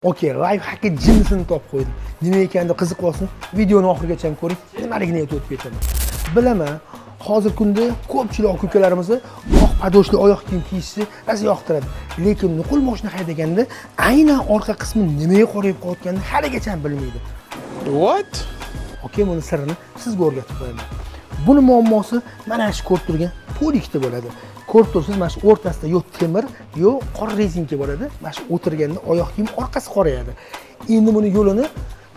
Okey, lifehack jinsini topib qo'ydim. Nima ekanda qiziq bo'lsin, videoni oxirigacha ko'ring. Nimaligini aytib o'tib ketaman. Bilaman, hozir kunda ko'pchilik aka-ukalarimizni oq padoshli oyoq kiyim kiyishni rosa yoqtiradi. Lekin nuqul mashina haydaganda aynan orqa qismi nimaga qorayib qolganini haligacha bilmaydi. What? Okey, buni sirrini sizga o'rgatib qo'yaman. Buni muammosi mana shu ko'rib turgan polikda bo'ladi. Ko'rib tursiz, mana shu o'rtasida yo temir, yo qora rezinka bo'ladi. Mana shu o'tirganda oyoq kiyim orqasi qorayadi. Endi buni yo'lini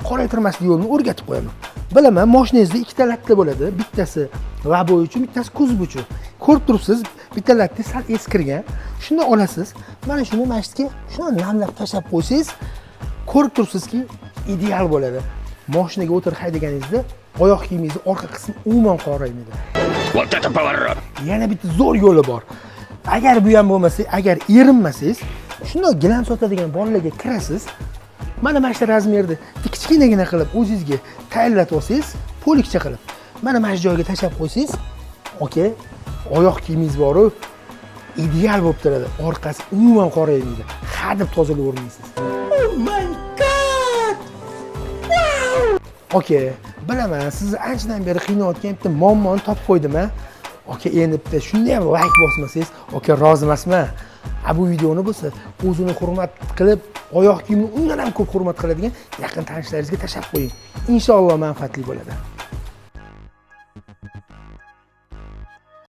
qoraytirmaslik yo'lini o'rgatib qo'yaman. Bilaman, mashinangizda ikkita latta bo'ladi. Bittasi laboy uchun, bittasi kuzov uchun. Ko'rib turibsiz, bitta latta sal eskirgan. Shuni olasiz. Mana shuni mashinaga shuni namlab tashlab qo'ysangiz, ko'rib turibsizki, ideal bo'ladi. Mashinaga o'tirib haydaganingizda oyoq kiyimingizni orqa qismi umuman qoraymaydi. Yana bitta zo'r yo'li bor. Agar bu ham bo'lmasa, agar erinmasangiz, shunday gilam sotadigan bolalarga kirasiz. Mana shu razmerda kichkinagina qilib o'zingizga tayyorlatib olsangiz, polikcha qilib. Mana shu joyga tashlab qo'ysangiz, okey, oyoq kiyimingiz bor-ku, ideal bo'lib turadi. Orqasi umuman qoraymaydi. Hadeb tozalab o'rnaysiz. Oh my god! Wow! Okey, bilaman, sizni anchadan beri qiynayotgan bitta muammoni topib qo'ydim-a. Okey, endi bitta shunday ham like bosmasangiz, okey, rozi emasman. Bu videoni bo'lsa, o'zini hurmat qilib, oyoq kiyimni undan ham ko'p hurmat qiladigan yaqin tanishlaringizga tashlab qo'ying. Inshaalloh manfaatli bo'ladi.